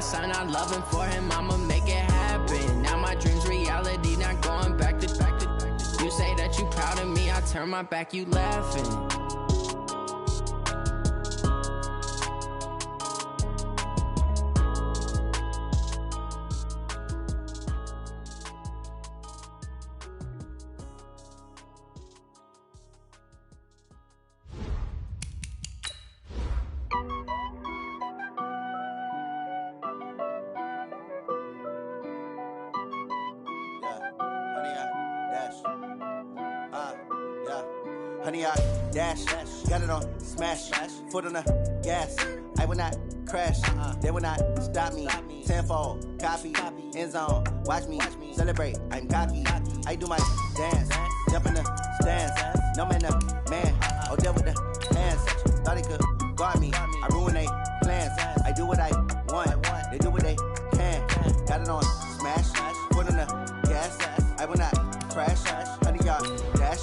son, I love him for him, I'ma make it happen. Now my dream's reality, not going back to. You say that you proud of me, I turn my back, you laughing. Honey, I dash, got it on smash, foot on the gas. I will not crash, they will not stop me. Tenfold, copy, end zone, watch me celebrate. I'm cocky, I do my dance, jump in the stands. No man, man, oh there with the hands. Thought he could guard me, I ruin they plans. I do what I want, they do what they can. Got it on smash, foot on the gas. I will not crash, honey, y'all dash,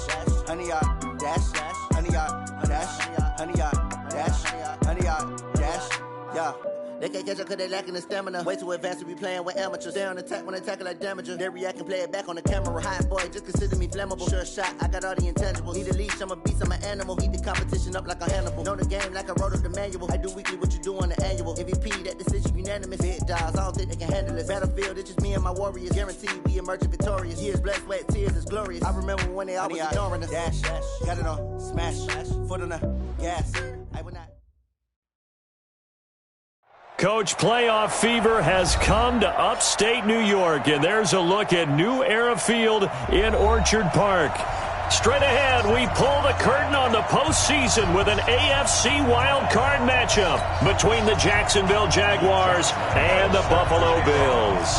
honey, y'all dash, honey, y'all dash, honey, y'all dash, honey, y'all dash, yeah. They can't catch up cause they lacking the stamina. Way too advanced to be playing with amateurs. They on attack when they tackle like damager. They react and play it back on the camera. Hot boy, just consider me flammable. Sure shot, I got all the intangibles. Need a leash, I'm a beast, I'm an animal. Eat the competition up like a Hannibal. Know the game like I wrote up the manual. I do weekly what you do on the annual. MVP, that decision unanimous. Big dogs, I don't think they can handle it. Battlefield, it's just me and my warriors. Guaranteed we emerge victorious. Years, blood, sweat, tears, it's glorious. I remember when they always ignoring us. Dash, got it on smash, foot on the gas. I will not. Coach, playoff fever has come to upstate New York, and there's a look at New Era Field in Orchard Park. Straight ahead, we pull the curtain on the postseason with an AFC wild card matchup between the Jacksonville Jaguars and the Buffalo Bills.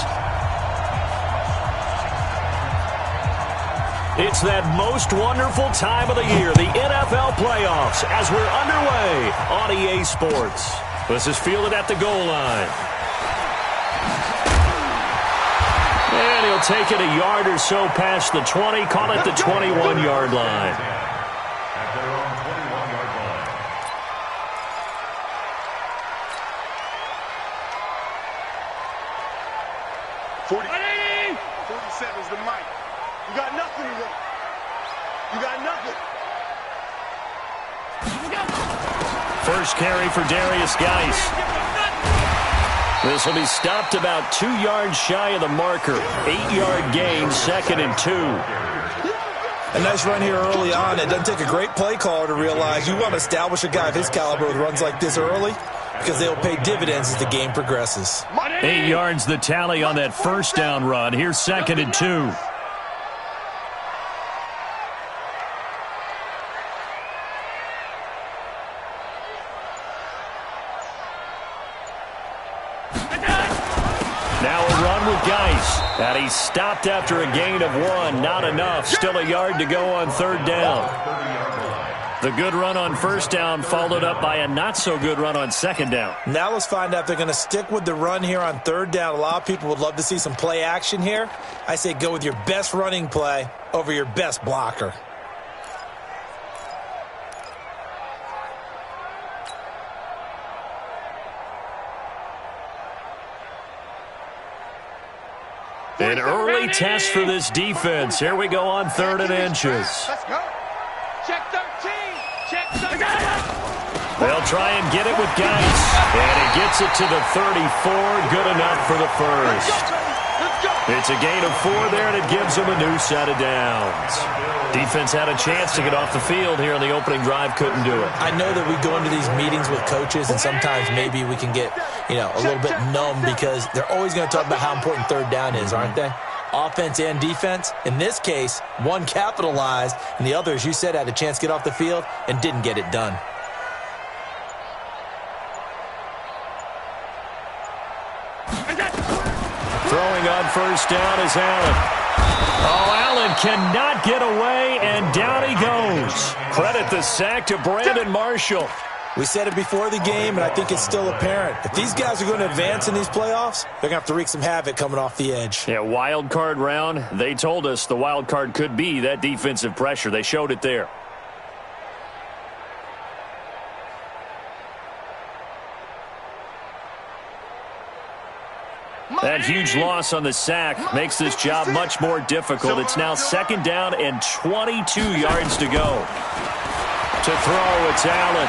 It's that most wonderful time of the year, the NFL playoffs, as we're underway on EA Sports. This is fielded at the goal line. And he'll take it a yard or so past the 20, call it the 21-yard line. At their own 21-yard line. 47's the mic. You got nothing to run. You got nothing. First carry for Darius Geis. This will be stopped about 2 yards shy of the marker. 8-yard gain, 2nd and 2. A nice run here early on. It doesn't take a great play caller to realize you want to establish a guy of his caliber with runs like this early because they'll pay dividends as the game progresses. 8 yards the tally on that first down run. Here's 2nd and 2. And he's stopped after a gain of 1. Not enough. Still a yard to go on 3rd down. The good run on 1st down followed up by a not-so-good run on 2nd down. Now let's find out if they're going to stick with the run here on 3rd down. A lot of people would love to see some play action here. I say go with your best running play over your best blocker. An early test for this defense. Here we go on 3rd and inches. Let's go. Check 13. Check 13. They'll try and get it with Geis. And he gets it to the 34. Good enough for the first. Let's go. It's a gain of 4 there, and it gives them a new set of downs. Defense had a chance to get off the field here on the opening drive. Couldn't do it. I know that we go into these meetings with coaches, and sometimes maybe we can get, a little bit numb because they're always going to talk about how important 3rd down is, aren't they? Offense and defense. In this case, one capitalized, and the other, as you said, had a chance to get off the field and didn't get it done. Throwing on 1st down is Allen. Oh, Allen cannot get away, and down he goes. Credit the sack to Brandon Marshall. We said it before the game, and I think it's still apparent. If these guys are going to advance in these playoffs, they're going to have to wreak some havoc coming off the edge. Yeah, wild card round. They told us the wild card could be that defensive pressure. They showed it there. That huge loss on the sack makes this job much more difficult. It's now 2nd down and 22 yards to go. To throw, it's Allen.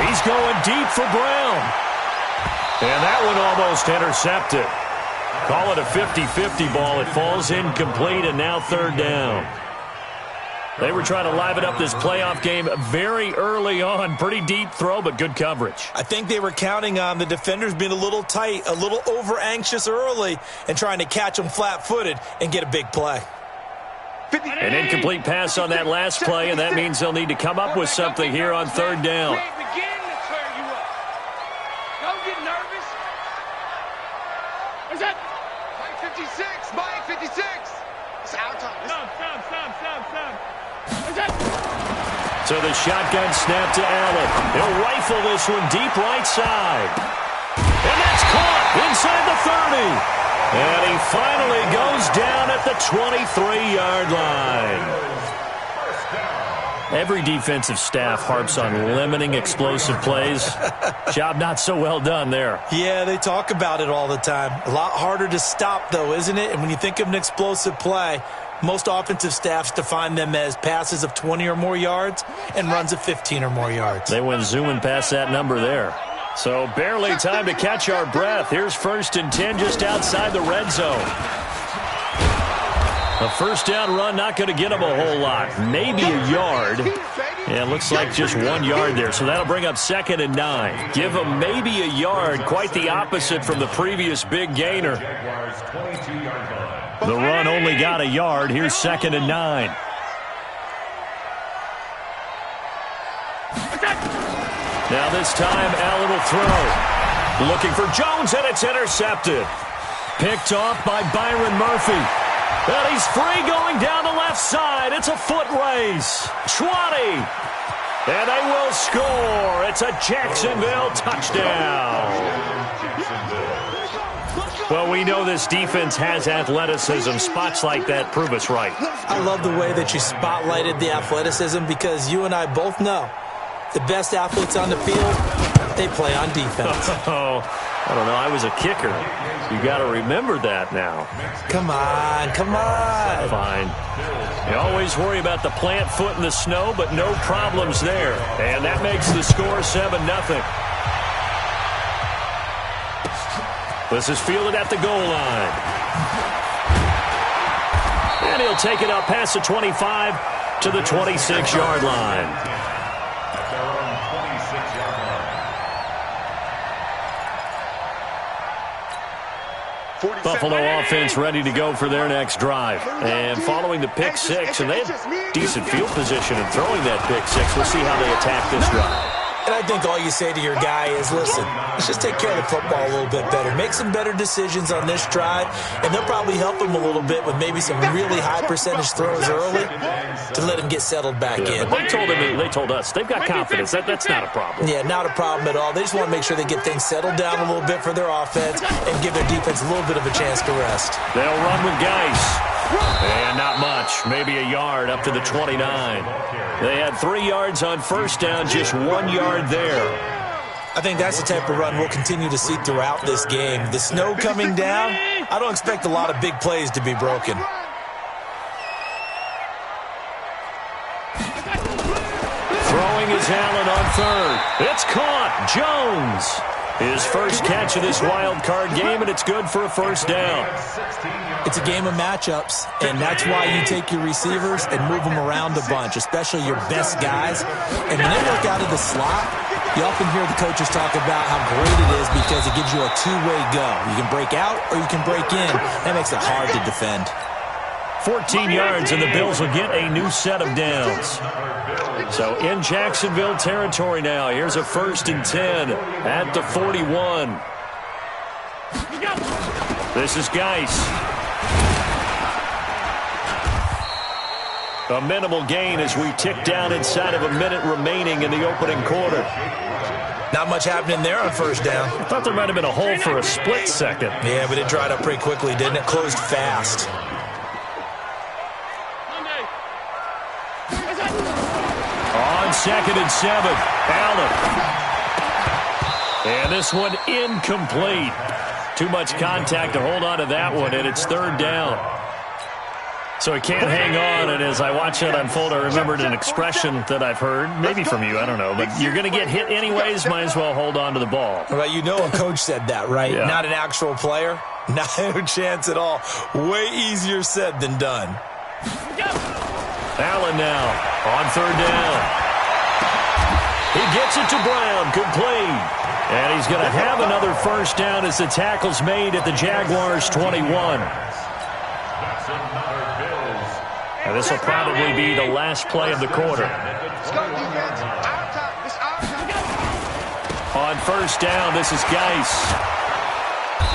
He's going deep for Brown. And that one almost intercepted. Call it a 50-50 ball. It falls incomplete, and now 3rd down. They were trying to liven up this playoff game very early on. Pretty deep throw, but good coverage. I think they were counting on the defenders being a little tight, a little over-anxious early, and trying to catch them flat-footed and get a big play. An incomplete pass on that last play, and that means they'll need to come up with something here on 3rd down. Don't get nervous. What's that? Mike 56. Mike 56. It's our time. Stop. What's that? So the shotgun snap to Allen. He'll rifle this one deep right side. And that's caught inside the 30. And he finally goes down at the 23-yard line. Every defensive staff harps on limiting explosive plays. Job not so well done there. Yeah, they talk about it all the time. A lot harder to stop, though, isn't it? And when you think of an explosive play, most offensive staffs define them as passes of 20 or more yards and runs of 15 or more yards. They went zooming past that number there. So barely time to catch our breath. Here's 1st and 10 just outside the red zone. A 1st down run, not going to get them a whole lot. Maybe a yard. Yeah, it looks like just 1 yard there. So that'll bring up 2nd and 9. Give them maybe a yard. Quite the opposite from the previous big gainer. The run only got a yard. Here's 2nd and 9. Now this time, Allen will throw. Looking for Jones, and it's intercepted. Picked off by Byron Murphy. And he's free going down the left side. It's a foot race. 20. And they will score. It's a Jacksonville touchdown. Well, we know this defense has athleticism. Spots like that prove us right. I love the way that you spotlighted the athleticism because you and I both know the best athletes on the field, they play on defense. Oh, I don't know. I was a kicker. You got to remember that now. Come on. Fine. You always worry about the plant foot in the snow, but no problems there. And that makes the score 7-0. This is fielded at the goal line. And he'll take it up past the 25 to the 26-yard line. Buffalo offense ready to go for their next drive. And following the pick six, and they have decent field position in throwing that pick six. We'll see how they attack this drive. And I think all you say to your guy is, listen, let's just take care of the football a little bit better. Make some better decisions on this drive, and they'll probably help him a little bit with maybe some really high percentage throws early to let him get settled back in. But they told us they've got confidence. That's not a problem. Yeah, not a problem at all. They just want to make sure they get things settled down a little bit for their offense and give their defense a little bit of a chance to rest. They'll run with Geis. And not much. Maybe a yard up to the 29. They had 3 yards on first down, just 1 yard there. I think that's the type of run we'll continue to see throughout this game. The snow coming down, I don't expect a lot of big plays to be broken. Throwing is Allen on third. It's caught. Jones. His first catch of this wild card game, and it's good for a first down. It's a game of matchups, and that's why you take your receivers and move them around a bunch, especially your best guys. And when they work out of the slot, you often hear the coaches talk about how great it is because it gives you a two-way go. You can break out or you can break in. That makes it hard to defend. 14 yards, and the Bills will get a new set of downs. So in Jacksonville territory now. Here's a 1st and 10 at the 41. This is Geis. A minimal gain as we tick down inside of a minute remaining in the opening quarter. Not much happening there on first down. I thought there might have been a hole for a split second. Yeah, but it dried up pretty quickly, didn't it? Closed fast. On 2nd and 7, Allen. And this one incomplete. Too much contact to hold on to that one, and it's third down. So he can't hang on, and as I watch that unfold, I remembered an expression that I've heard, maybe from you, I don't know, but you're going to get hit anyways, might as well hold on to the ball. Well, you know a coach said that, right? Yeah. Not an actual player. No chance at all. Way easier said than done. Allen now on third down. He gets it to Brown, complete. And he's going to have another first down as the tackle's made at the Jaguars' 21. And this will probably be the last play of the quarter. On first down, this is Geis.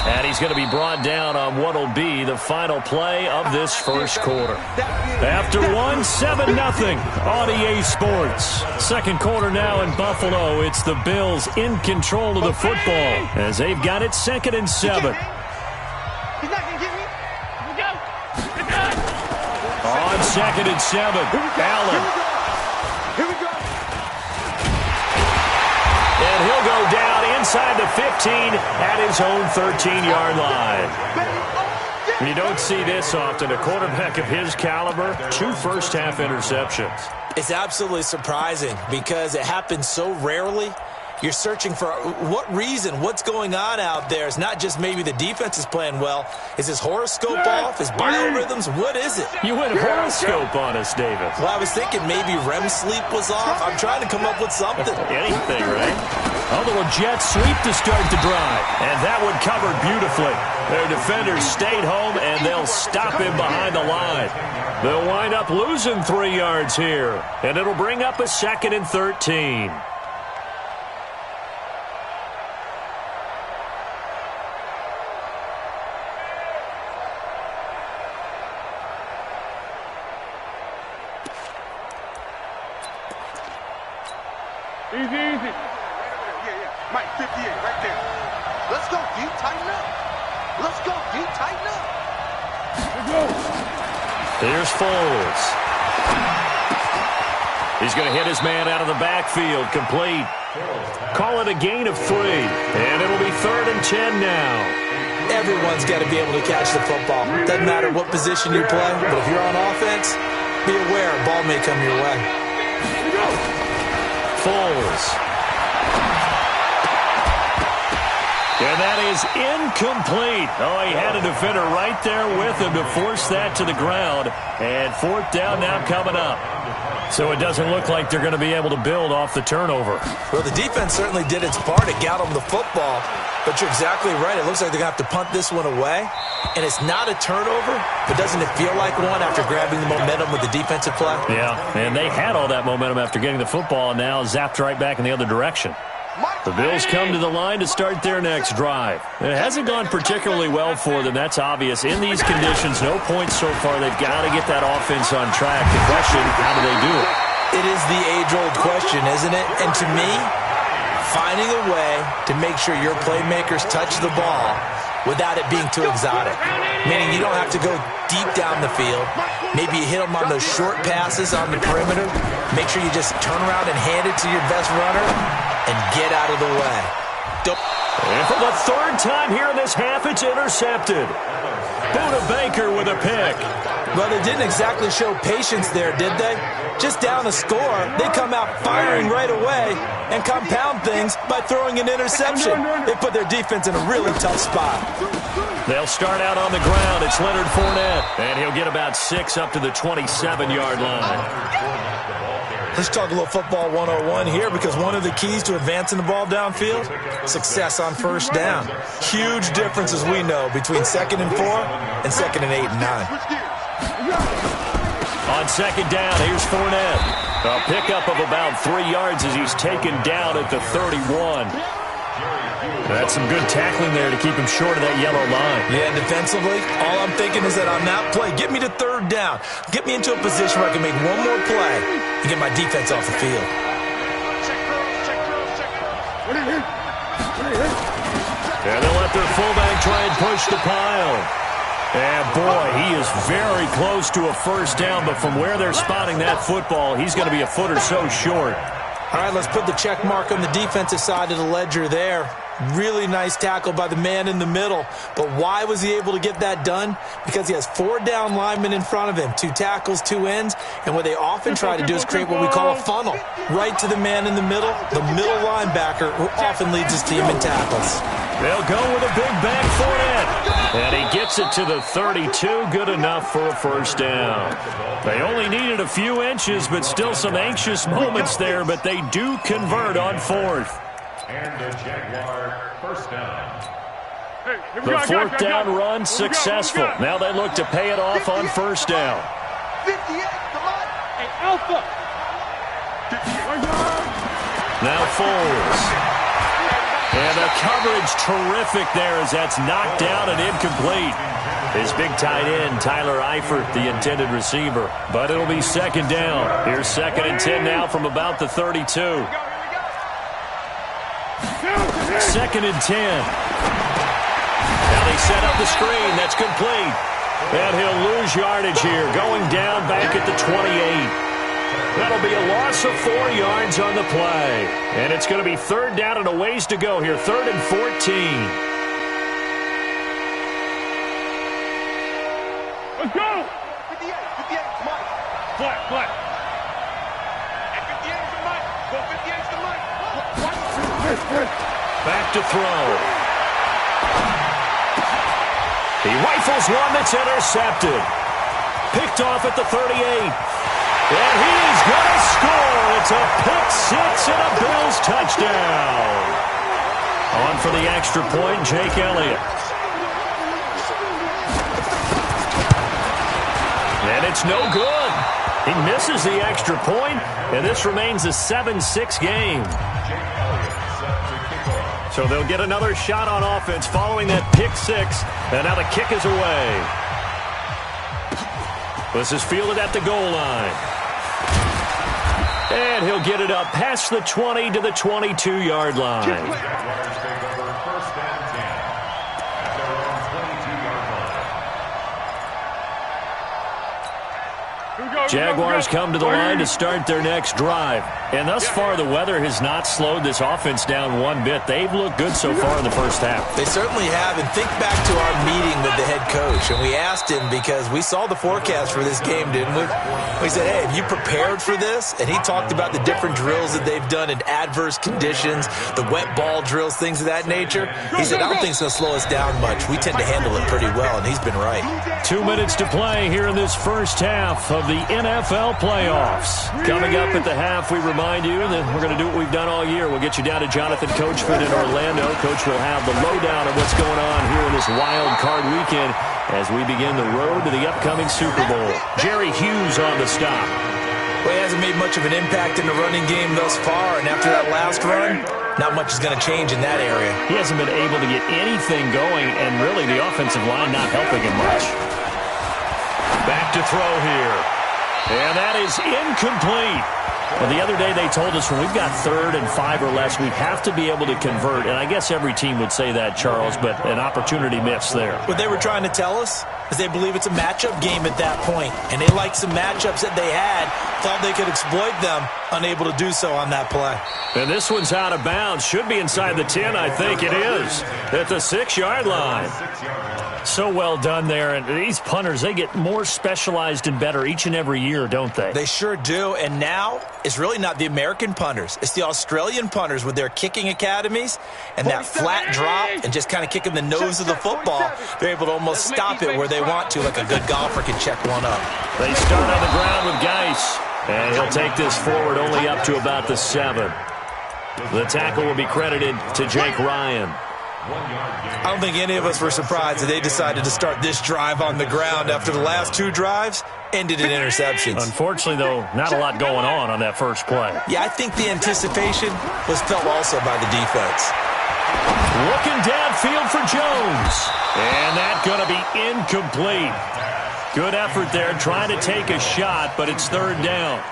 And he's going to be brought down on what will be the final play of this first quarter. After 7-0 on EA Sports. Second quarter now in Buffalo. It's the Bills in control of the football as they've got it 2nd and 7. He's not going to get me. Here we go. On 2nd and 7, Allen. Here we go. And he'll go down inside the 15 at his own 13-yard line. You don't see this often. A quarterback of his caliber, 2 first-half interceptions. It's absolutely surprising because it happens so rarely. You're searching for what reason, what's going on out there. It's not just maybe the defense is playing well. Is his horoscope off? His biorhythms? What is it? You went horoscope on us, Davis. Well, I was thinking maybe REM sleep was off. I'm trying to come up with something. Anything, right? A little jet sweep to start the drive. And that one covered beautifully. Their defenders stayed home, and they'll stop him behind the line. They'll wind up losing 3 yards here. And it'll bring up a 2nd and 13. Easy. Yeah. Mike, 58, right there. Let's go, D. Tighten up. Let's go, D. Tighten up. Here's Foles. He's going to hit his man out of the backfield. Complete. Call it a gain of 3. And it'll be 3rd and 10 now. Everyone's got to be able to catch the football. Doesn't matter what position you play, but if you're on offense, be aware a ball may come your way. Foles. And that is incomplete. Oh, he had a defender right there with him to force that to the ground. And 4th down now coming up. So it doesn't look like they're going to be able to build off the turnover. Well, the defense certainly did its part. It got them the football. But you're exactly right. It looks like they're going to have to punt this one away. And it's not a turnover, but doesn't it feel like one after grabbing the momentum with the defensive play? Yeah, and they had all that momentum after getting the football and now zapped right back in the other direction. The Bills come to the line to start their next drive. It hasn't gone particularly well for them. That's obvious. In these conditions, no points so far. They've got to get that offense on track. The question, how do they do it? It is the age-old question, isn't it? And to me, finding a way to make sure your playmakers touch the ball without it being too exotic. Meaning you don't have to go deep down the field. Maybe you hit them on those short passes on the perimeter. Make sure you just turn around and hand it to your best runner and get out of the way. And for the 3rd time here in this half, it's intercepted. Buda Baker with a pick. Well, they didn't exactly show patience there, did they? Just down a score, they come out firing right away and compound things by throwing an interception. They put their defense in a really tough spot. They'll start out on the ground. It's Leonard Fournette, and he'll get about 6 up to the 27-yard line. Let's talk a little football 101 here, because one of the keys to advancing the ball downfield, success on first down. Huge difference, as we know, between 2nd and 4 and 2nd and 8 and 9. On 2nd down, here's Fournette. A pickup of about 3 yards as he's taken down at the 31. That's some good tackling there to keep him short of that yellow line. Yeah, defensively, all I'm thinking is that on that play, get me to 3rd down. Get me into a position where I can make one more play and get my defense off the field. And they'll let their fullback try and push the pile. And, boy, he is very close to a first down, but from where they're spotting that football, he's going to be a foot or so short. All right, let's put the check mark on the defensive side of the ledger there. Really nice tackle by the man in the middle. But why was he able to get that done? Because he has 4 down linemen in front of him, 2 tackles, 2 ends. And what they often try to do is create what we call a funnel. Right to the man in the middle linebacker, who often leads his team in tackles. They'll go with a big back foot in. And he gets it to the 32. Good enough for a first down. They only needed a few inches, but still some anxious moments there. But they do convert on 4th. And the Jaguar first down. The 4th down run successful. Now they look to pay it off on first down. 58, come on. Hey, Alpha. Now Foles. And the coverage terrific there as that's knocked down and incomplete. His big tight end, Tyler Eifert, the intended receiver. But it'll be second down. Here's 2nd and 10 now from about the 32. 2nd and 10. Now they set up the screen. That's complete. And he'll lose yardage here, going down back at the 28. That'll be a loss of 4 yards on the play. And it's going to be 3rd down and a ways to go here. 3rd and 14. Let's go! 58, Mike. Flat. And 58 to Mike. Go 58 to Mike. Back to throw. He rifles one that's intercepted. Picked off at the 38. And he's going to score. It's a pick 6 and a Bills touchdown. On for the extra point, Jake Elliott. And it's no good. He misses the extra point, and this remains a 7-6 game. So they'll get another shot on offense following that pick 6, and now the kick is away. This is fielded at the goal line. And he'll get it up past the 20 to the 22-yard line. Jaguars come to the line to start their next drive. And thus far, the weather has not slowed this offense down one bit. They've looked good so far in the first half. They certainly have. And think back to our meeting with the head coach. And we asked him because we saw the forecast for this game, didn't we? We said, hey, have you prepared for this? And he talked about the different drills that they've done in adverse conditions, the wet ball drills, things of that nature. He said, I don't think it's going to slow us down much. We tend to handle it pretty well, and he's been right. 2 minutes to play here in this first half of the NFL playoffs. Coming up at the half, we remind you that we're going to do what we've done all year. We'll get you down to Jonathan Coachman in Orlando. Coach will have the lowdown of what's going on here in this wild card weekend as we begin the road to the upcoming Super Bowl. Jerry Hughes on the stop. Well, he hasn't made much of an impact in the running game thus far, and after that last run, not much is going to change in that area. He hasn't been able to get anything going, and really the offensive line not helping him much. Back to throw here. And that is incomplete. Well, the other day they told us when we've got 3rd and 5 or less, we have to be able to convert. And I guess every team would say that, Charles, but an opportunity missed there. What they were trying to tell us is they believe it's a matchup game at that point. And they liked some matchups that they had, thought they could exploit them, unable to do so on that play. And this one's out of bounds. Should be inside the 10, I think it is, at the 6-yard line. So well done there. And these punters, they get more specialized and better each and every year, don't they? They sure do. And now it's really not the American punters. It's the Australian punters with their kicking academies and that flat drop and just kind of kicking the nose of the football. They're able to almost stop it where they want to, like a good golfer can check one up. They start on the ground with Geis. And he'll take this forward only up to about the 7. The tackle will be credited to Jake Ryan. I don't think any of us were surprised that they decided to start this drive on the ground after the last 2 drives ended in interceptions. Unfortunately, though, not a lot going on that first play. Yeah, I think the anticipation was felt also by the defense. Looking downfield for Jones. And that's going to be incomplete. Good effort there, trying to take a shot, but it's 3rd down.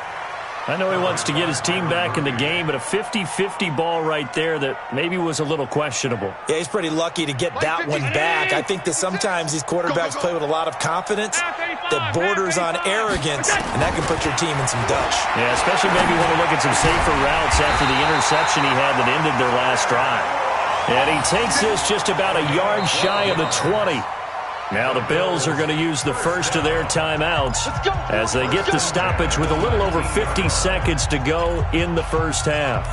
I know he wants to get his team back in the game, but a 50-50 ball right there that maybe was a little questionable. Yeah, he's pretty lucky to get that one back. I think that sometimes these quarterbacks play with a lot of confidence, that borders on arrogance, and that can put your team in some dutch. Yeah, especially maybe want to look at some safer routes after the interception he had that ended their last drive. And he takes this just about a yard shy of the 20. Now the Bills are going to use the first of their timeouts as they get the stoppage with a little over 50 seconds to go in the first half.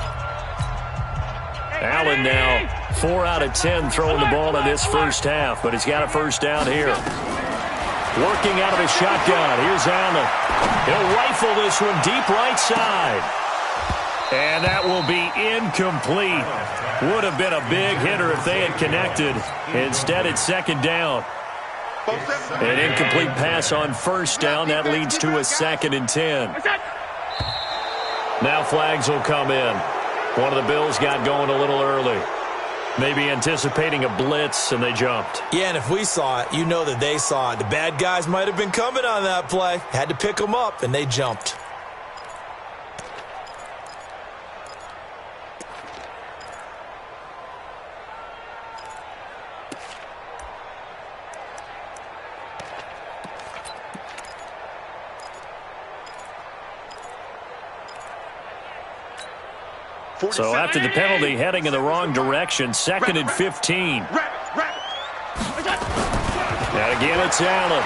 Allen now 4 out of 10 throwing the ball in this first half, but he's got a first down here. Working out of his shotgun. Here's Allen. He'll rifle this one deep right side. And that will be incomplete. Would have been a big hitter if they had connected. Instead, it's second down. An incomplete pass on first down. That leads to a 2nd and 10. Now flags will come in. One of the Bills got going a little early. Maybe anticipating a blitz, and they jumped. Yeah, and if we saw it, you know that they saw it. The bad guys might have been coming on that play. Had to pick them up, and they jumped. So after the penalty, heading in the wrong direction, 2nd and 15. And again, it's Allen.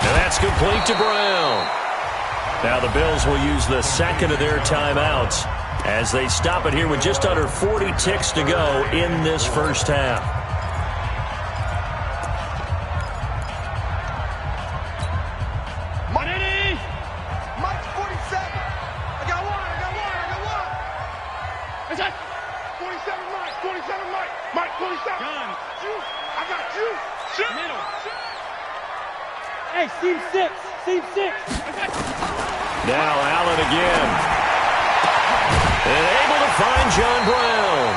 And that's complete to Brown. Now the Bills will use the second of their timeouts as they stop it here with just under 40 ticks to go in this first half. Now Allen again. And able to find John Brown.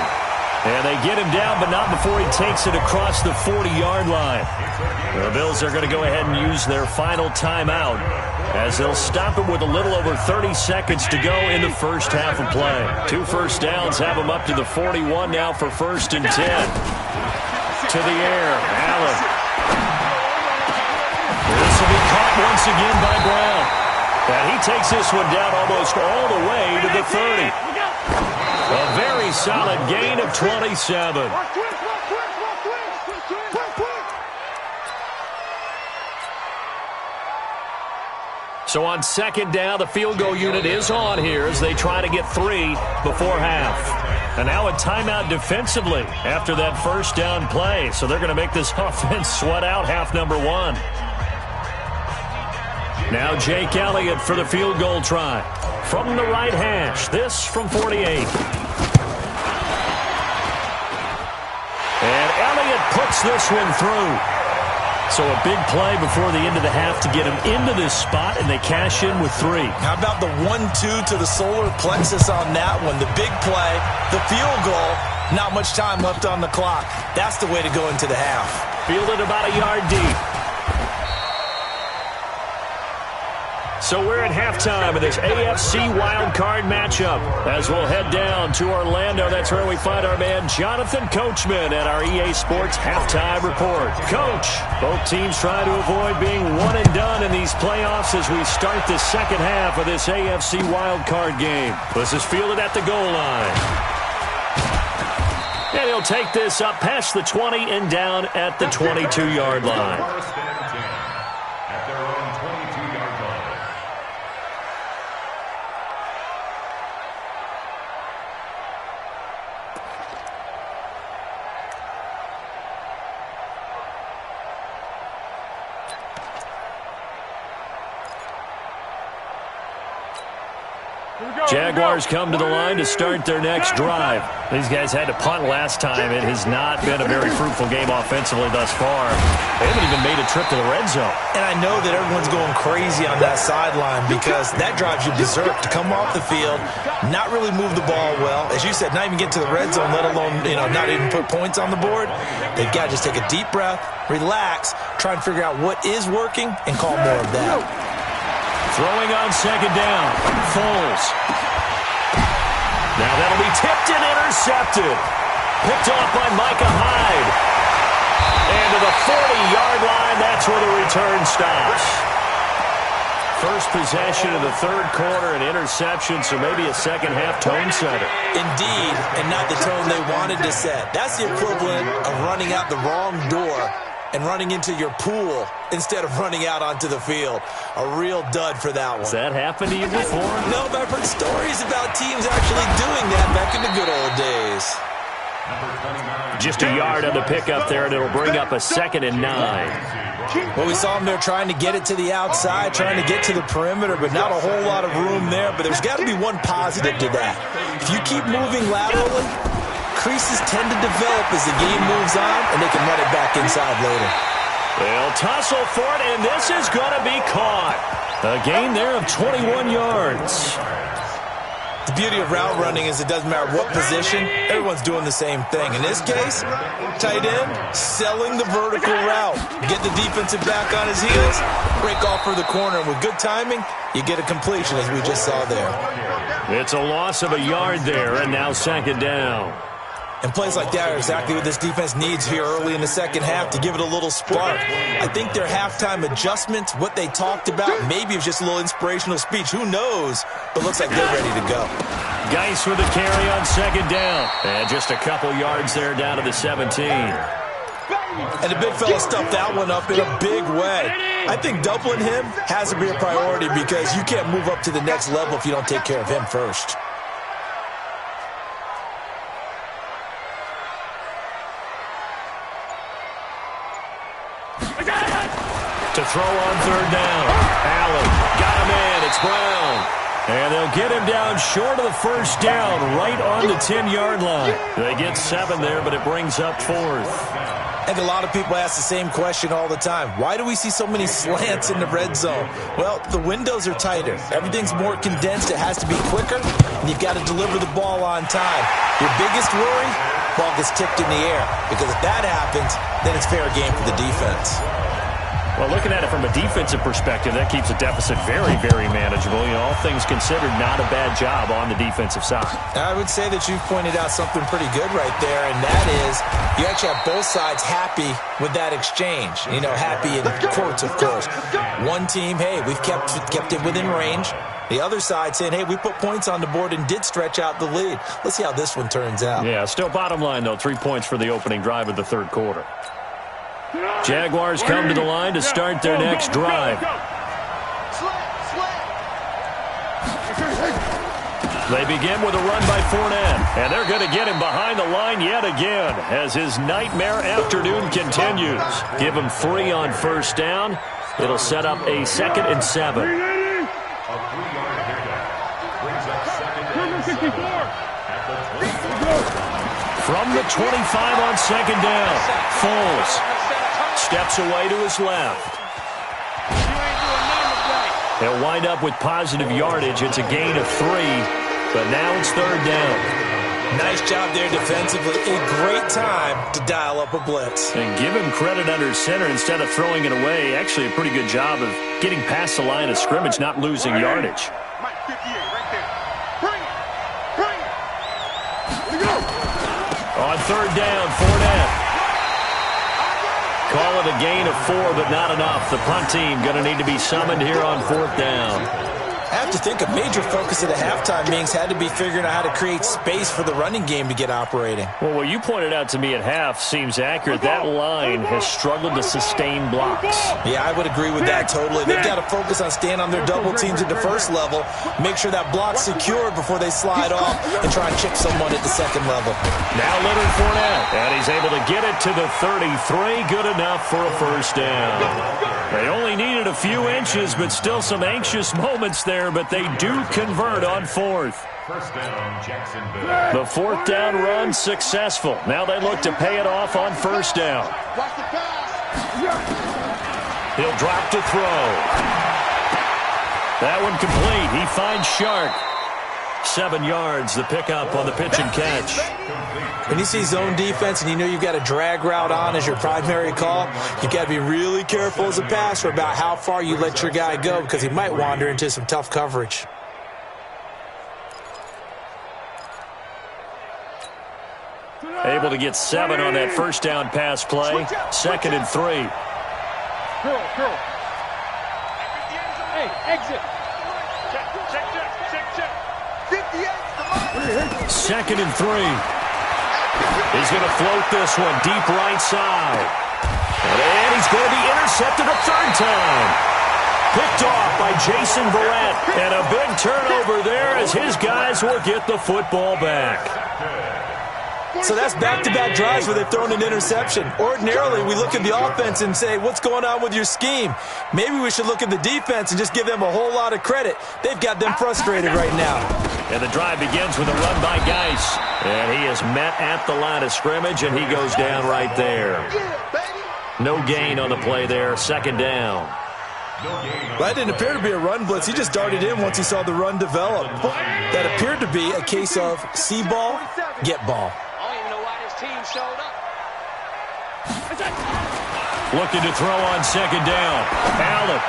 And they get him down, but not before he takes it across the 40-yard line. The Bills are going to go ahead and use their final timeout as they'll stop it with a little over 30 seconds to go in the first half of play. 2 first downs have them up to the 41 now for 1st and 10. To the air, Allen. This will be caught once again by Brown. And he takes this one down almost all the way to the 30. A very solid gain of 27. So on 2nd down, the field goal unit is on here as they try to get 3 before half. And now a timeout defensively after that first down play. So they're going to make this offense sweat out half number 1. Now Jake Elliott for the field goal try. From the right hash, this from 48. And Elliott puts this one through. So a big play before the end of the half to get him into this spot, and they cash in with 3. How about the 1-2 to the solar plexus on that one? The big play, the field goal, not much time left on the clock. That's the way to go into the half. Fielded about a yard deep. So we're at halftime of this AFC wildcard matchup as we'll head down to Orlando. That's where we find our man Jonathan Coachman at our EA Sports Halftime Report. Coach, both teams try to avoid being one and done in these playoffs as we start the second half of this AFC wildcard game. This is fielded at the goal line. And he'll take this up past the 20 and down at the 22-yard line. Jaguars come to the line to start their next drive. These guys had to punt last time. It has not been a very fruitful game offensively thus far. They haven't even made a trip to the red zone. And I know that everyone's going crazy on that sideline because that drives you berserk to come off the field, not really move the ball well. As you said, not even get to the red zone, let alone, not even put points on the board. They've got to just take a deep breath, relax, try and figure out what is working, and call more of that. Throwing on second down, Foles. Now that'll be tipped and intercepted. Picked off by Micah Hyde. And to the 40-yard line, that's where the return stops. First possession of the third quarter, an interception, so maybe a second-half tone setter. Indeed, and not the tone they wanted to set. That's the equivalent of running out the wrong door and running into your pool instead of running out onto the field. A real dud for that one. Has that happened to you before? No, but I've heard stories about teams actually doing that back in the good old days. Just a yard on the pickup there, and it'll bring up a 2nd and 9. Well, we saw them there trying to get it to the outside, trying to get to the perimeter, but not a whole lot of room there. But there's got to be one positive to that. If you keep moving laterally, creases tend to develop as the game moves on, and they can run it back inside later. They'll tussle for it, and this is going to be caught. A gain there of 21 yards. The beauty of route running is it doesn't matter what position, everyone's doing the same thing. In this case, tight end, selling the vertical route. Get the defensive back on his heels, break off for the corner, and with good timing, you get a completion as we just saw there. It's a loss of a yard there, and now 2nd down. And plays like that are exactly what this defense needs here early in the second half to give it a little spark. I think their halftime adjustment, what they talked about, maybe it was just a little inspirational speech. Who knows? But looks like they're ready to go. Geis with a carry on 2nd down. And just a couple yards there down to the 17. And the big fella stuffed that one up in a big way. I think doubling him has to be a priority because you can't move up to the next level if you don't take care of him first. To throw on 3rd down. Allen got him in. It's Brown. And they'll get him down short of the 1st down, right on the 10-yard line. They get 7 there, but it brings up 4th. I think a lot of people ask the same question all the time. Why do we see so many slants in the red zone? Well, the windows are tighter. Everything's more condensed. It has to be quicker, and you've got to deliver the ball on time. Your biggest worry, ball gets tipped in the air, because if that happens, then it's fair game for the defense. Well, looking at it from a defensive perspective, that keeps a deficit very, very manageable. You know, all things considered, not a bad job on the defensive side. I would say that you've pointed out something pretty good right there, and that is you actually have both sides happy with that exchange. You know, happy in quotes, of course. One team, hey, we've kept it within range. The other side saying, hey, we put points on the board and did stretch out the lead. Let's see how this one turns out. Yeah, still bottom line, though, 3 points for the opening drive of the third quarter. Jaguars come to the line to start their next drive. They begin with a run by Fournette, and they're going to get him behind the line yet again as his nightmare afternoon continues. Give him 3 on 1st down. It'll set up a 2nd and 7. From the 25 on 2nd down, Foles steps away to his left. They'll wind up with positive yardage. It's a gain of 3, but now it's 3rd down. Nice job there defensively. A great time to dial up a blitz. And give him credit under center instead of throwing it away. Actually, a pretty good job of getting past the line of scrimmage, not losing yardage. On 3rd down, Fournette. Call it a gain of 4, but not enough. The punt team going to need to be summoned here on 4th down. I have to think a major focus of the halftime meetings had to be figuring out how to create space for the running game to get operating. Well, what you pointed out to me at half seems accurate. That line has struggled to sustain blocks. Yeah, I would agree with that totally. They've got to focus on staying on their double teams at the first level, make sure that block's secured before they slide off and try and chip someone at the second level. Now Leonard Fournette, and he's able to get it to the 33. Good enough for a 1st down. They only needed a few inches, but still some anxious moments there, but they do convert on 4th. 1st down, Jacksonville. The 4th down run successful. Now they look to pay it off on 1st down. He'll drop to throw. That one complete. He finds Shark. 7 yards, the pickup on the pitch and catch. When you see zone defense and you know you've got a drag route on as your primary call, you've got to be really careful as a passer about how far you let your guy go because he might wander into some tough coverage. Able to get 7 on that first down pass play. 2nd and 3. Curl. Hey, exit. Check. 2nd and 3. He's going to float this one deep right side. And he's going to be intercepted a 3rd time. Picked off by Jason Verrett. And a big turnover there as his guys will get the football back. So that's back-to-back drives where they've thrown an interception. Ordinarily, we look at the offense and say, what's going on with your scheme? Maybe we should look at the defense and just give them a whole lot of credit. They've got them frustrated right now. And the drive begins with a run by Geis. And he is met at the line of scrimmage, and he goes down right there. No gain on the play there. 2nd down. That didn't appear to be a run blitz. He just darted in once he saw the run develop. That appeared to be a case of see ball, get ball. Showed up. Looking to throw on 2nd down. Allen.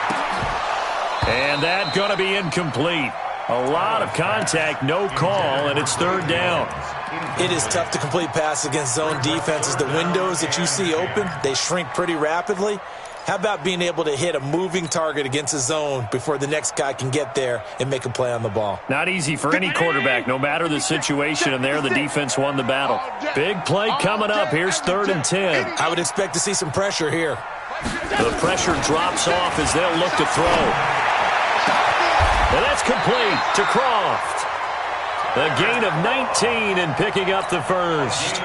And that going to be incomplete. A lot of contact, no call, and it's 3rd down. It is tough to complete passes against zone defenses. The windows that you see open, they shrink pretty rapidly. How about being able to hit a moving target against a zone before the next guy can get there and make a play on the ball? Not easy for any quarterback, no matter the situation, and there the defense won the battle. Big play coming up. Here's 3rd and 10. I would expect to see some pressure here. The pressure drops off as they'll look to throw. And that's complete to Croft. A gain of 19 and picking up the 1st.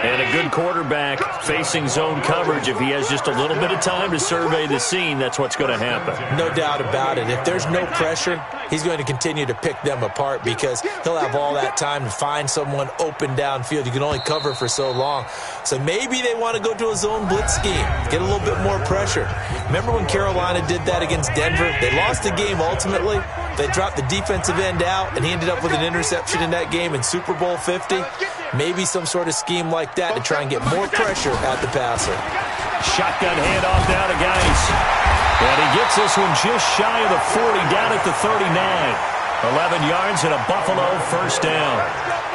And a good quarterback facing zone coverage. If he has just a little bit of time to survey the scene, that's what's going to happen. No doubt about it. If there's no pressure, he's going to continue to pick them apart because he'll have all that time to find someone open downfield. You can only cover for so long. So maybe they want to go to a zone blitz scheme, get a little bit more pressure. Remember when Carolina did that against Denver? They lost the game ultimately. They dropped the defensive end out, and he ended up with an interception in that game in Super Bowl 50. Maybe some sort of scheme like that to try and get more pressure at the passer. Shotgun handoff down to Geis. And he gets this one just shy of the 40, down at the 39. 11 yards and a Buffalo 1st down.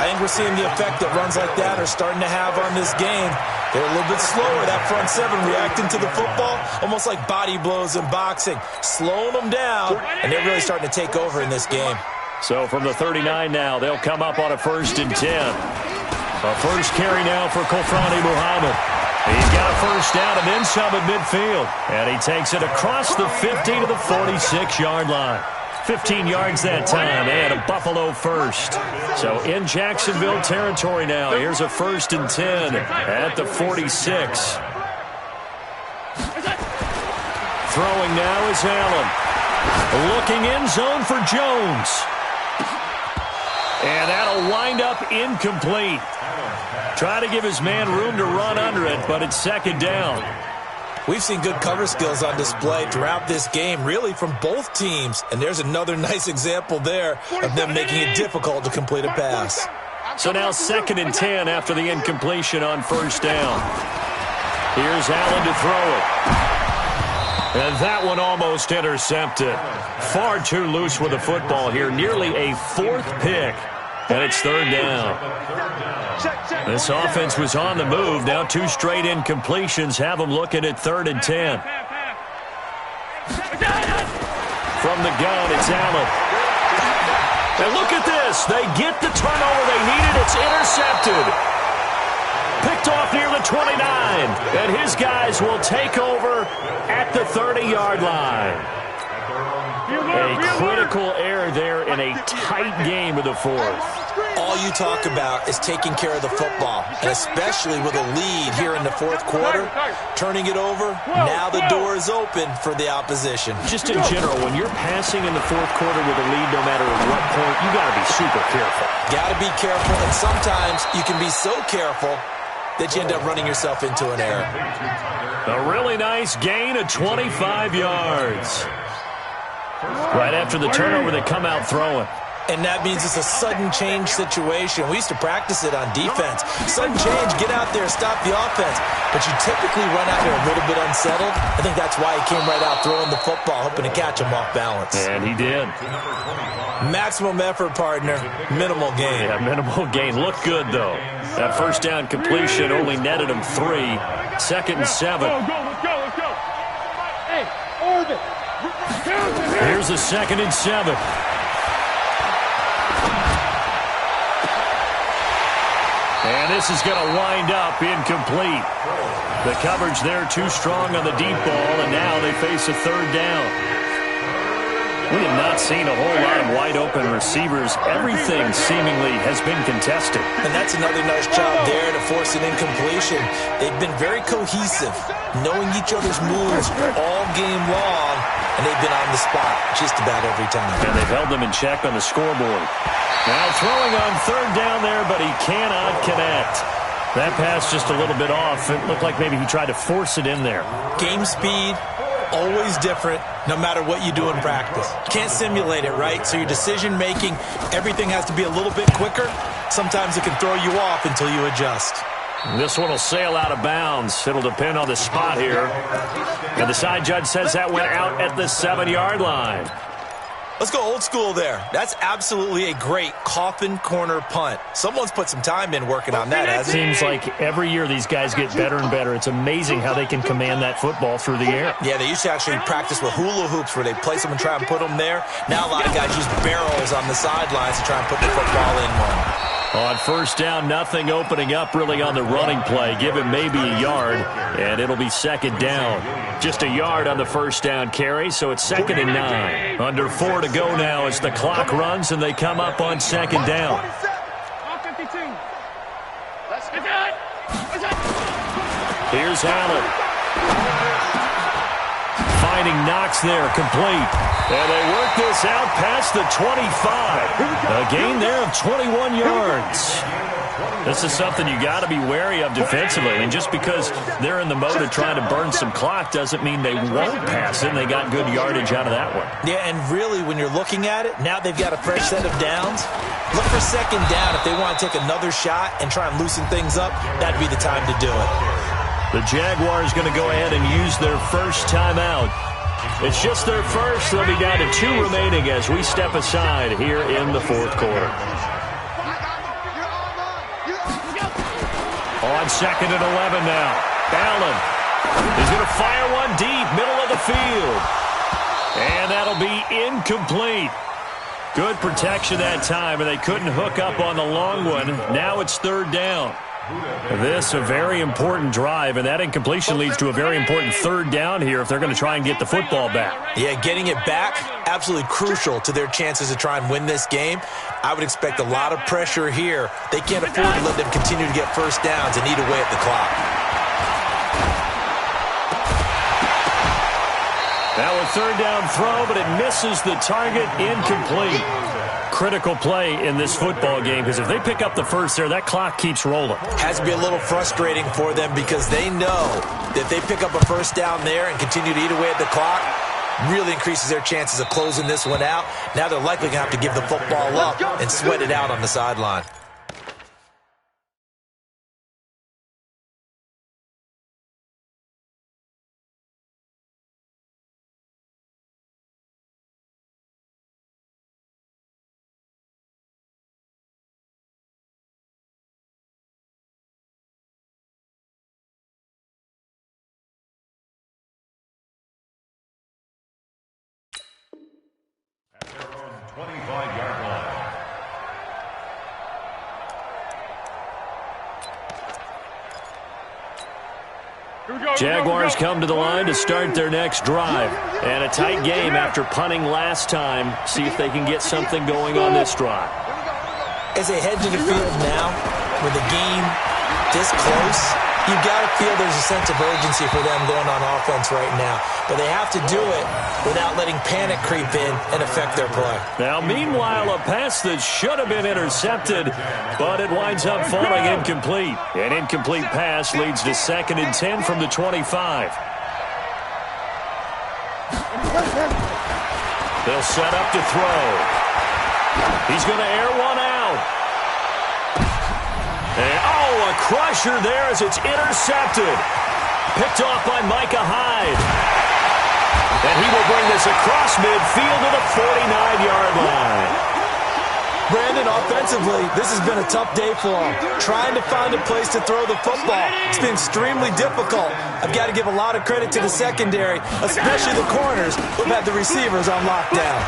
I think we're seeing the effect that runs like that are starting to have on this game. They're a little bit slower, that front 7 reacting to the football, almost like body blows in boxing, slowing them down, and they're really starting to take over in this game. So from the 39 now, they'll come up on a 1st and 10. A first carry now for Kofrani Muhammad. He's got a 1st down and then some at midfield. And he takes it across the 50 to the 46-yard line. 15 yards that time, and a Buffalo 1st. So in Jacksonville territory now. Here's a 1st and 10 at the 46. Throwing now is Allen. Looking in zone for Jones. And that'll wind up incomplete. Trying to give his man room to run under it, but it's 2nd down. We've seen good cover skills on display throughout this game, really from both teams. And there's another nice example there of them making it difficult to complete a pass. So now 2nd and 10 after the incompletion on 1st down. Here's Allen to throw it. And that one almost intercepted. Far too loose with the football here. Nearly a 4th pick. And it's 3rd down. This offense was on the move. Now 2 straight incompletions have them looking at 3rd and 10. From the gun, it's Allen. And look at this. They get the turnover they needed. It's intercepted. Picked off near the 29. And his guys will take over at the 30-yard line. A critical error there in a tight game of the 4th. All you talk about is taking care of the football, and especially with a lead here in the 4th quarter, turning it over, now the door is open for the opposition. Just in general, when you're passing in the 4th quarter with a lead, no matter at what point, you got to be super careful. Got to be careful, and sometimes you can be so careful that you end up running yourself into an error. A really nice gain of 25 yards. Right after the turnover, they come out throwing. And that means it's a sudden change situation. We used to practice it on defense. Sudden change, get out there, stop the offense. But you typically run out there a little bit unsettled. I think that's why he came right out throwing the football, hoping to catch him off balance. And he did. Maximum effort, partner. Minimal gain. Yeah, minimal gain. Looked good, though. That first down completion only netted him 3. 2nd and 7. Let's go. Hey, orbit. Here's the 2nd and 7. And this is going to wind up incomplete. The coverage there too strong on the deep ball, and now they face a 3rd down. We have not seen a whole lot of wide-open receivers. Everything seemingly has been contested. And that's another nice job there to force an incompletion. They've been very cohesive, knowing each other's moves all game long, and they've been on the spot just about every time. And they've held them in check on the scoreboard. Now throwing on 3rd down there, but he cannot connect. That pass just a little bit off. It looked like maybe he tried to force it in there. Game speed, always different, no matter what you do in practice. You can't simulate it, right? So your decision-making, everything has to be a little bit quicker. Sometimes it can throw you off until you adjust. This one will sail out of bounds. It'll depend on the spot here. And the side judge says that went out at the 7-yard line. Let's go old school there. That's absolutely a great coffin corner punt. Someone's put some time in working on that, hasn't it? Seems like every year these guys get better and better. It's amazing how they can command that football through the air. Yeah, they used to actually practice with hula hoops where they place them and try and put them there. Now a lot of guys use barrels on the sidelines to try and put the football in one. On 1st down, nothing opening up really on the running play. Give him maybe a yard, and it'll be 2nd down. Just a yard on the 1st down carry, so it's 2nd and 9. Under 4 to go now as the clock runs, and they come up on 2nd down. Here's Allen. Finding Knox there, complete. And they work this out past the 25. A gain there of 21 yards. This is something you got to be wary of defensively. And just because they're in the mode of trying to burn some clock doesn't mean they won't pass it. And they got good yardage out of that one. Yeah, and really, when you're looking at it, now they've got a fresh set of downs. Look for 2nd down. If they want to take another shot and try and loosen things up, that'd be the time to do it. The Jaguars going to go ahead and use their first timeout. It's just their first. They'll be down to 2 remaining as we step aside here in the 4th quarter. On 2nd and 11 now. Allen is going to fire one deep, middle of the field. And that'll be incomplete. Good protection that time, and they couldn't hook up on the long one. Now it's 3rd down. This a very important drive, and that incompletion leads to a very important 3rd down here if they're going to try and get the football back. Yeah, getting it back, absolutely crucial to their chances to try and win this game. I would expect a lot of pressure here. They can't afford to let them continue to get 1st downs and eat away at the clock. Now a 3rd down throw, but it misses the target, incomplete. Critical play in this football game because if they pick up the first there, that clock keeps rolling. Has to be a little frustrating for them because they know that if they pick up a 1st down there and continue to eat away at the clock, really increases their chances of closing this one out. Now they're likely going to have to give the football up and sweat it out on the sideline. At their own 25-yard line. Jaguars come to the line to start their next drive. And a tight game after punting last time. See if they can get something going on this drive. As they head to the field now, with the game this close, you've got to feel there's a sense of urgency for them going on offense right now. But they have to do it without letting panic creep in and affect their play. Now, meanwhile, a pass that should have been intercepted, but it winds up falling incomplete. An incomplete pass leads to 2nd and 10 from the 25. They'll set up to throw. He's going to air one out. And, a crusher there as it's intercepted. Picked off by Micah Hyde. And he will bring this across midfield to the 49-yard line. Brandon, offensively, this has been a tough day for him. Trying to find a place to throw the football. It's been extremely difficult. I've got to give a lot of credit to the secondary, especially the corners who've had the receivers on lockdown.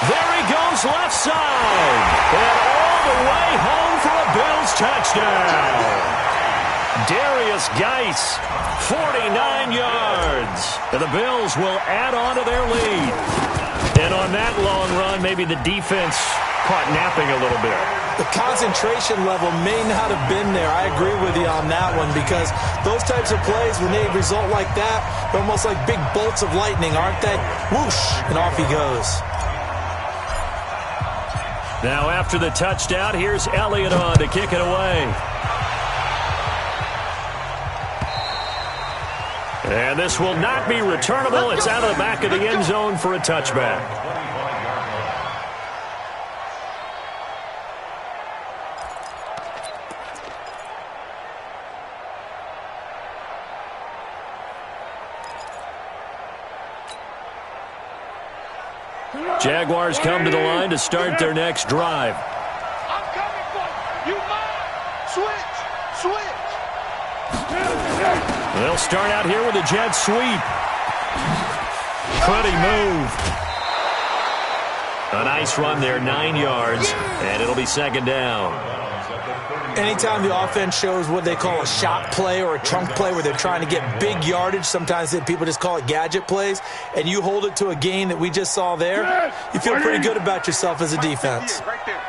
There he goes left side. And all the way home for a Bills touchdown. Darius Geis, 49 yards. And the Bills will add on to their lead. And on that long run, maybe the defense caught napping a little bit. The concentration level may not have been there. I agree with you on that one because those types of plays, when they result like that, they're almost like big bolts of lightning, aren't they? Whoosh, and off he goes. Now after the touchdown, here's Elliott on to kick it away. And this will not be returnable. It's out of the back of the end zone for a touchback. Jaguars come to the line to start their next drive. I'm coming for you. You mine. Switch. They'll start out here with a jet sweep. Pretty move. A nice run there, 9 yards, and it'll be second down. Anytime the offense shows what they call a shot play or a trunk play where they're trying to get big yardage, sometimes people just call it gadget plays, and you hold it to a gain that we just saw there, you feel pretty good about yourself as a defense.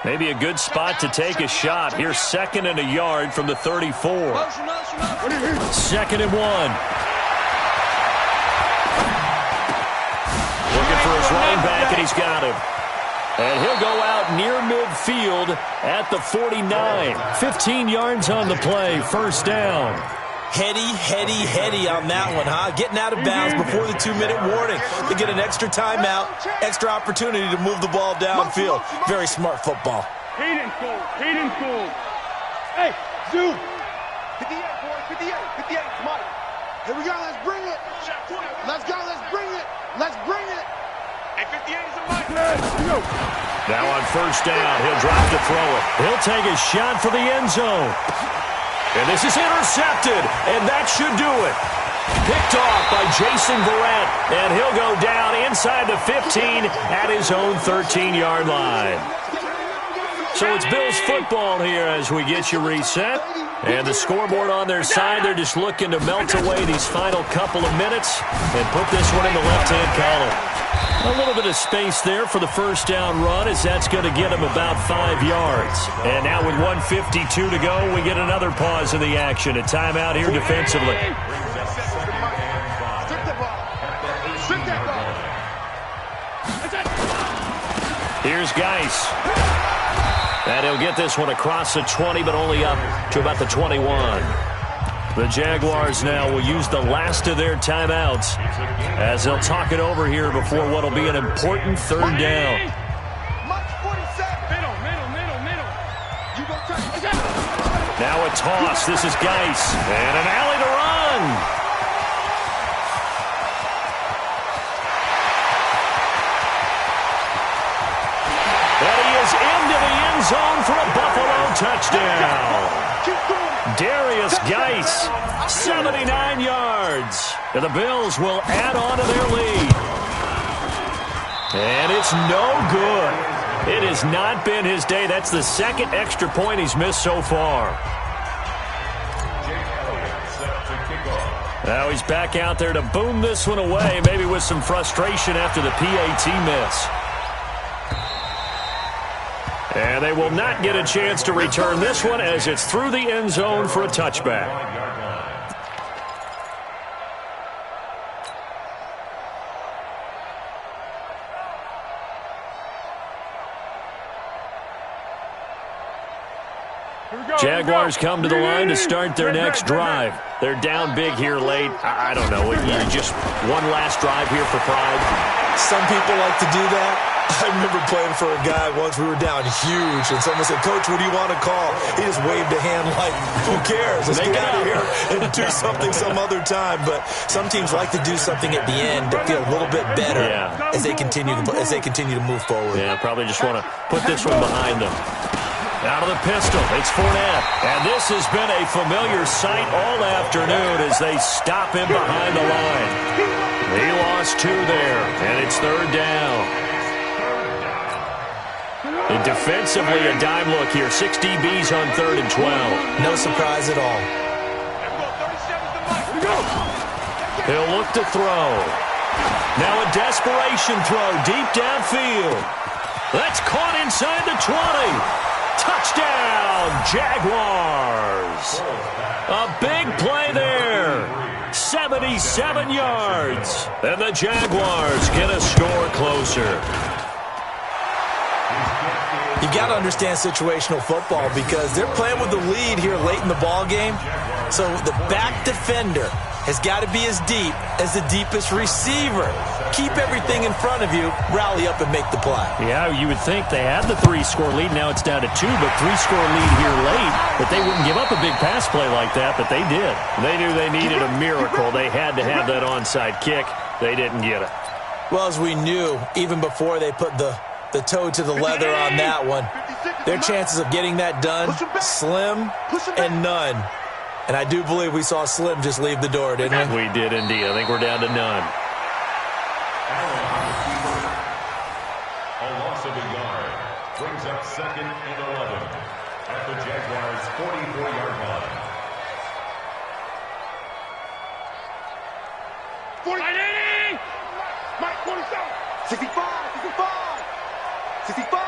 Maybe a good spot to take a shot. Here's 2nd and a yard from the 34. 2nd and 1. Looking for his running back, and he's got him. And he'll go out near midfield at the 49. 15 yards on the play, first down. Heady on that one, huh? Getting out of bounds before the 2-minute warning. They get an extra timeout, extra opportunity to move the ball downfield. Very smart football. Heat and cool. Hey, Zoom. 58, boys. 58. Come on. Here we go. Let's bring it. Let's go. Let's bring it. Hey, 58 is a mic. Now on first down, he'll drop to throw it. He'll take a shot for the end zone. And this is intercepted, and that should do it. Picked off by Jason Verrett, and he'll go down inside the 15 at his own 13-yard line. So it's Bills football here as we get you reset. And the scoreboard on their side, they're just looking to melt away these final couple of minutes and put this one in the left-hand column. A little bit of space there for the first down run as that's going to get him about 5 yards. And now with 1:52 to go, we get another pause in the action. A timeout here defensively. Here's Geis. And he'll get this one across the 20, but only up to about the 21. The Jaguars now will use the last of their timeouts as they'll talk it over here before what will be an important third down. Now a toss. This is Geis. And an alley to run. Into the end zone for a Buffalo touchdown. Darius Geis, 79 yards. And the Bills will add on to their lead. And it's no good. It has not been his day. That's the second extra point he's missed so far. Now he's back out there to boom this one away, maybe with some frustration after the PAT miss. And they will not get a chance to return this one as it's through the end zone for a touchback. Jaguars come to the line to start their next drive. They're down big here late. I don't know. You just one last drive here for pride. Some people like to do that. I remember playing for a guy once. We were down huge, and someone said, "Coach, what do you want to call?" He just waved a hand like, who cares? Let's get out of here and do something some other time. But some teams like to do something at the end to feel a little bit better as they continue to move forward. Yeah, probably just want to put this one behind them. Out of the pistol, it's Fournette. And this has been a familiar sight all afternoon as they stop him behind the line. He lost 2 there, and it's 3rd down. And defensively, a dime look here. 6 DBs on 3rd and 12. No surprise at all. He'll look to throw. Now a desperation throw deep downfield. That's caught inside the 20. Touchdown, Jaguars. A big play there. 77 yards. And the Jaguars get a score closer. You got to understand situational football because they're playing with the lead here late in the ball game. So the back defender has got to be as deep as the deepest receiver. Keep everything in front of you, rally up and make the play. Yeah, you would think they had the 3-score lead. Now it's down to 2, but 3-score lead here late. But they wouldn't give up a big pass play like that, but they did. They knew they needed a miracle. They had to have that onside kick. They didn't get it. Well, as we knew, even before they put the toe to the leather on that one, their chances of getting that done, slim and none. And I do believe we saw Slim just leave the door, didn't we? We did indeed. I think we're down to none. A loss of a yard brings up 2nd and 11 at the Jaguars' 44-yard line. 40, Mike, 47, 65, 65, 65.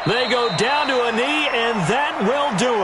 They go down to a knee, and that will do it.